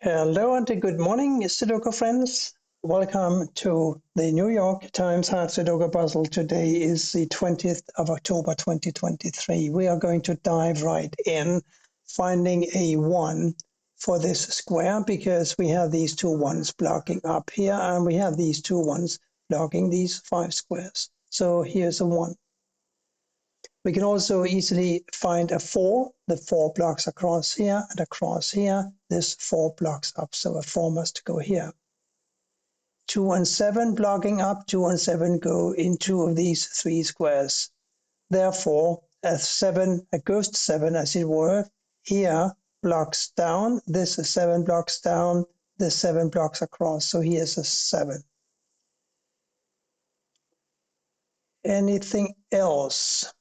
Hello and good morning, Sudoku friends. Welcome to the New York Times Hard Sudoku Puzzle. Today is the 20th of October 2023. We are going to dive right in, finding a 1 for this square because we have these two ones blocking up here and we have these two ones blocking these 5 squares. So here's a 1. We can also easily find a 4. The 4 blocks across here and across here. This 4 blocks up, so a 4 must go here. 2 and 7 blocking up. 2 and 7 go in two of these 3 squares. Therefore, a ghost 7, as it were, here blocks down. This 7 blocks down. This 7 blocks across. So here's a 7. Anything else?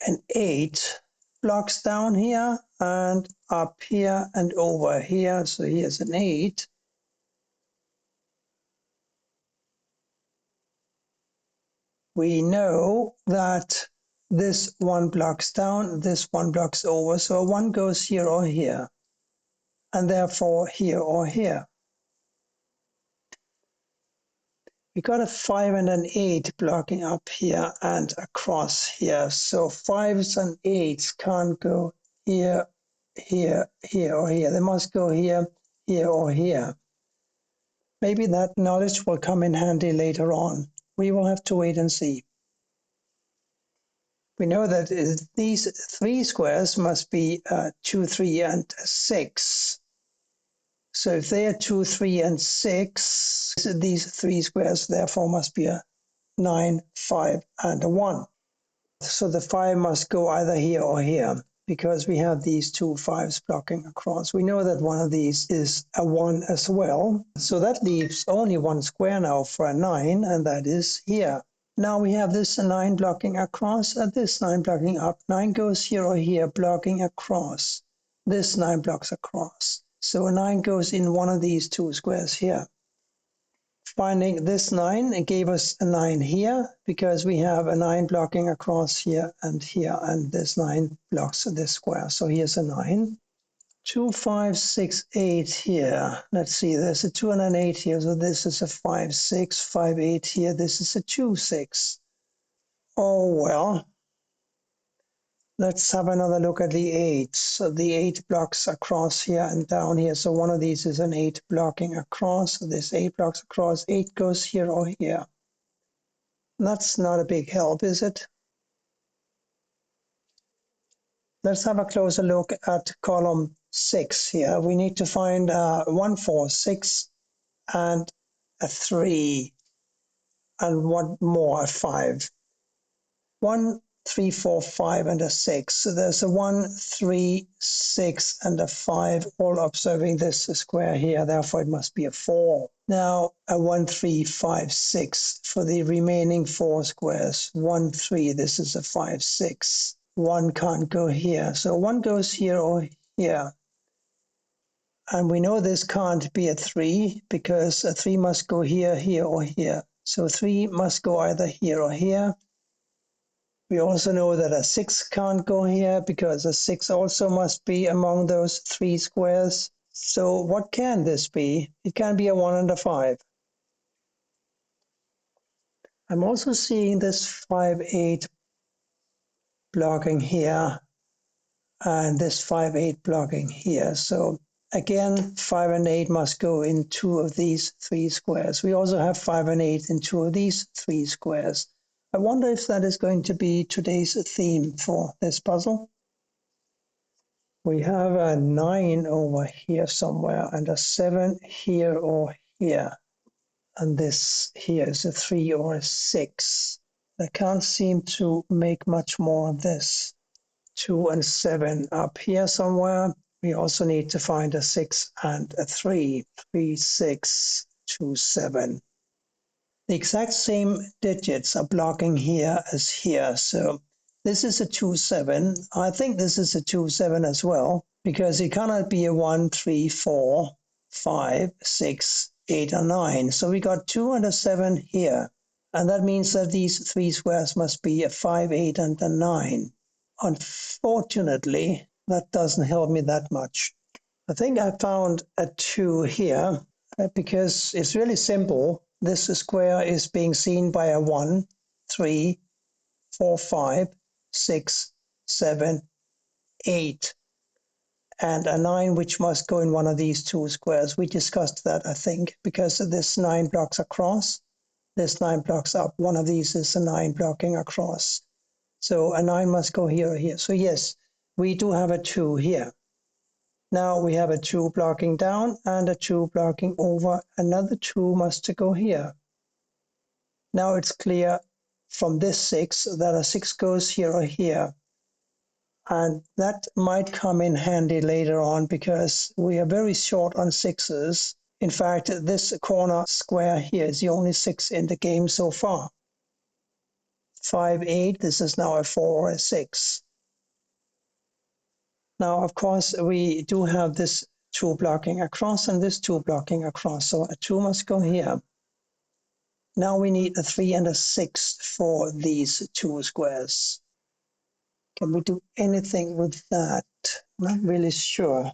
An 8 blocks down here and up here and over here. So here's an 8. We know that this 1 blocks down, this 1 blocks over. So 1 goes here or here, and therefore here or here. We got a 5 and an 8 blocking up here and across here. So 5s and 8s can't go here, here, here, or here. They must go here, here, or here. Maybe that knowledge will come in handy later on. We will have to wait and see. We know that these 3 squares must be 2, 3, and 6. So if they are 2, 3, and 6, these 3 squares therefore must be a 9, 5, and a 1. So the 5 must go either here or here because we have these two 5s blocking across. We know that one of these is a 1 as well. So that leaves only 1 square now for a 9, and that is here. Now we have this 9 blocking across and this 9 blocking up. 9 goes here or here, blocking across. This 9 blocks across. So a 9 goes in one of these 2 squares here. Finding this 9 gave us a 9 here because we have a 9 blocking across here, and this 9 blocks this square. So here's a 9. 2, 5, 6, 8 here. Let's see, there's a 2 and an 8 here. So this is a 5, 6, 5, 8 here. This is a 2, 6. Oh, well. Let's have another look at the 8. So the 8 blocks across here and down here. So one of these is an 8 blocking across. So this 8 blocks across. 8 goes here or here. That's not a big help, is it? Let's have a closer look at column 6 here. We need to find 1, 4, 6, and a 3, and one more, a 5. 1, 3, 4, 5, and a 6. So there's a 1, 3, 6, and a 5, all observing this square here. Therefore, it must be a 4. Now, a 1, 3, 5, 6 for the remaining 4 squares. 1, 3, this is a 5, 6. 1 can't go here. So 1 goes here or here. And we know this can't be a 3 because a 3 must go here, here, or here. So 3 must go either here or here. We also know that a 6 can't go here because a 6 also must be among those 3 squares. So what can this be? It can be a 1 and a 5. I'm also seeing this 5, 8 blocking here and this 5, 8 blocking here. So again, 5 and 8 must go in 2 of these 3 squares. We also have 5 and 8 in 2 of these 3 squares. I wonder if that is going to be today's theme for this puzzle. We have a 9 over here somewhere and a 7 here or here. And this here is a 3 or a 6. I can't seem to make much more of this. 2 and 7 up here somewhere. We also need to find a 6 and a 3. 3, 6, 2, 7. The exact same digits are blocking here as here. So this is a 2, 7. I think this is a 2, 7 as well, because it cannot be a 1, 3, 4, 5, 6, 8, or 9. So we got 2 and a 7 here. And that means that these 3 squares must be a 5, 8, and a 9. Unfortunately, that doesn't help me that much. I think I found a 2 here because it's really simple. This square is being seen by a 1, 3, 4, 5, 6, 7, 8, and a 9, which must go in one of these two squares. We discussed that, I think, because this 9 blocks across, this 9 blocks up. One of these is a 9 blocking across. So a 9 must go here or here. So yes, we do have a 2 here. Now we have a 2 blocking down and a 2 blocking over. Another 2 must go here. Now it's clear from this 6 that a 6 goes here or here. And that might come in handy later on because we are very short on 6s. In fact, this corner square here is the only 6 in the game so far. 5, 8, this is now a 4 or a 6. Now, of course, we do have this 2 blocking across and this 2 blocking across, so a 2 must go here. Now we need a 3 and a 6 for these 2 squares. Can we do anything with that? Not really sure.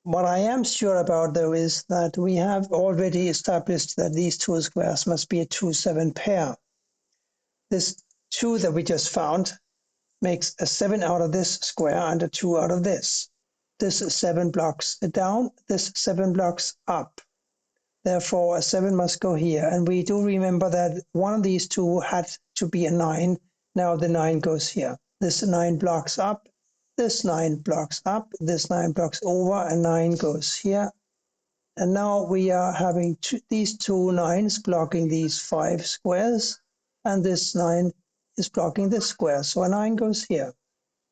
What I am sure about, though, is that we have already established that these 2 squares must be a 2-7 pair. This 2 that we just found makes a 7 out of this square and a 2 out of this. This 7 blocks down, this 7 blocks up. Therefore, a 7 must go here. And we do remember that one of these 2 had to be a 9. Now the 9 goes here. This 9 blocks up, this 9 blocks up, this 9 blocks over, and 9 goes here. And now we are having these 2 9s blocking these 5 squares, and this 9 is blocking this square. So a 9 goes here.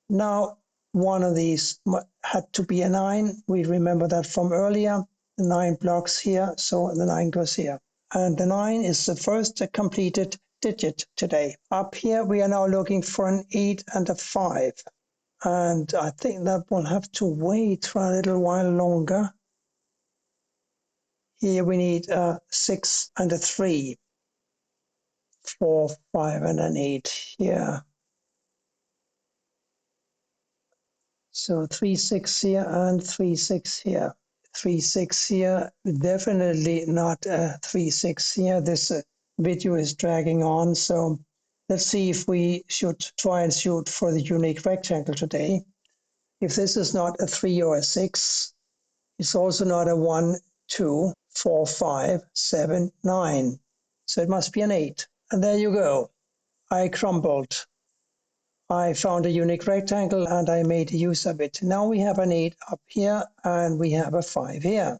Now, one of these had to be a 9. We remember that from earlier. The 9 blocks here, so the 9 goes here. And the 9 is the first completed digit today. Up here, we are now looking for an 8 and a 5. And I think that will have to wait for a little while longer. Here we need a 6 and a 3. 4, 5, and an 8 here. So 3, 6 here and 3, 6 here. 3, 6 here, definitely not a 3, 6 here. This video is dragging on, so let's see if we should try and shoot for the unique rectangle today. If this is not a 3 or a 6, it's also not a 1, 2, 4, 5, 7, 9. So it must be an 8. And there you go. I crumbled. I found a unique rectangle and I made use of it. Now we have an 8 up here and we have a 5 here.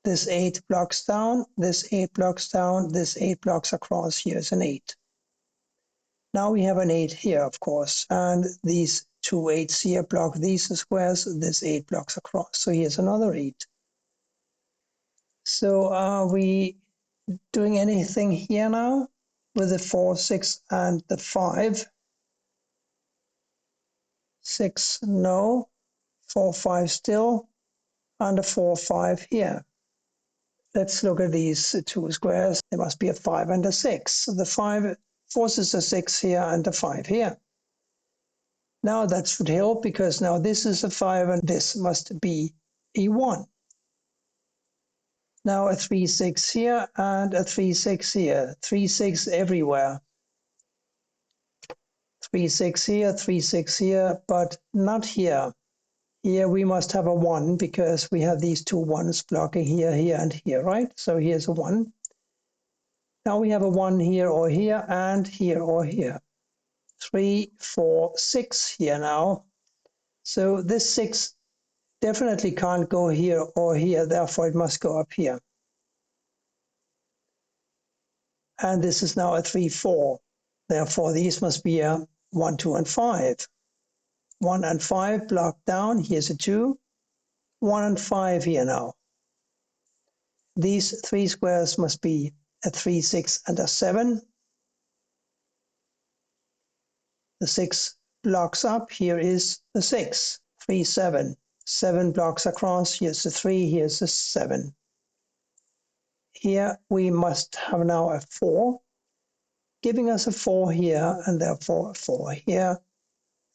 This 8 blocks down, this 8 blocks down, this 8 blocks across. Here's an 8. Now we have an 8 here, of course, and these 2 8s here block these squares. This 8 blocks across. So here's another 8. So are we doing anything here now with the 4, 6, and the 5? 6, no. 4, 5 still, and a 4, 5 here. Let's look at these 2 squares. There must be a 5 and a 6. So the 5 forces a 6 here and a 5 here. Now that should help because now this is a 5 and this must be a 1. Now a 3, 6 here and a 3, 6 here. 3, 6 everywhere. 3, 6 here, 3, 6 here, but not here. Here we must have a 1 because we have these 2 1s blocking here, here, and here, right? So here's a 1. Now we have a 1 here or here and here or here. 3, 4, 6 here now. So this 6 definitely can't go here or here, therefore it must go up here. And this is now a 3, 4. Therefore these must be a 1, 2, and 5. 1 and 5 blocked down. Here's a 2. 1 and 5 here now. These 3 squares must be a 3, 6, and a 7. The 6 blocks up. Here is the 6. 3, 7. 7 blocks across. Here's the 3. Here's the 7. Here we must have now a 4, giving us a 4 here, and therefore a 4 here,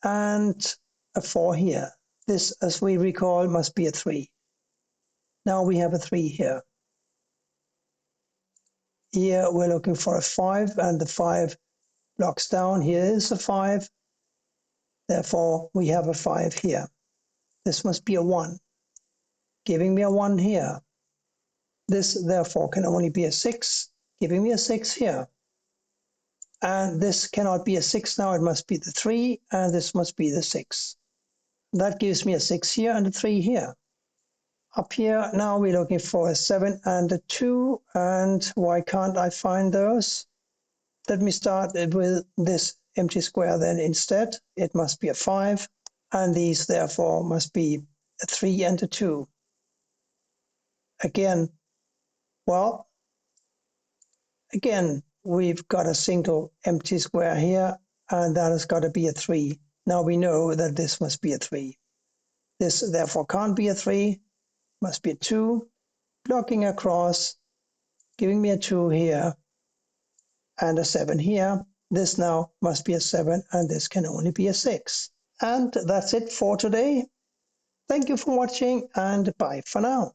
and a 4 here. This, as we recall, must be a 3. Now we have a 3 here. Here we're looking for a 5, and the 5 blocks down. Here is a 5. Therefore, we have a 5 here. This must be a 1, giving me a 1 here. This, therefore, can only be a 6, giving me a 6 here. And this cannot be a 6 now, it must be the 3, and this must be the 6. That gives me a 6 here and a 3 here. Up here, now we're looking for a 7 and a 2, and why can't I find those? Let me start with this empty square then instead. It must be a 5, and these therefore must be a 3 and a 2. Again, we've got a single empty square here, and that has got to be a 3. Now we know that this must be a 3. This therefore can't be a 3, must be a 2, blocking across, giving me a 2 here, and a 7 here. This now must be a 7, and this can only be a 6. And that's it for today. Thank you for watching, and bye for now.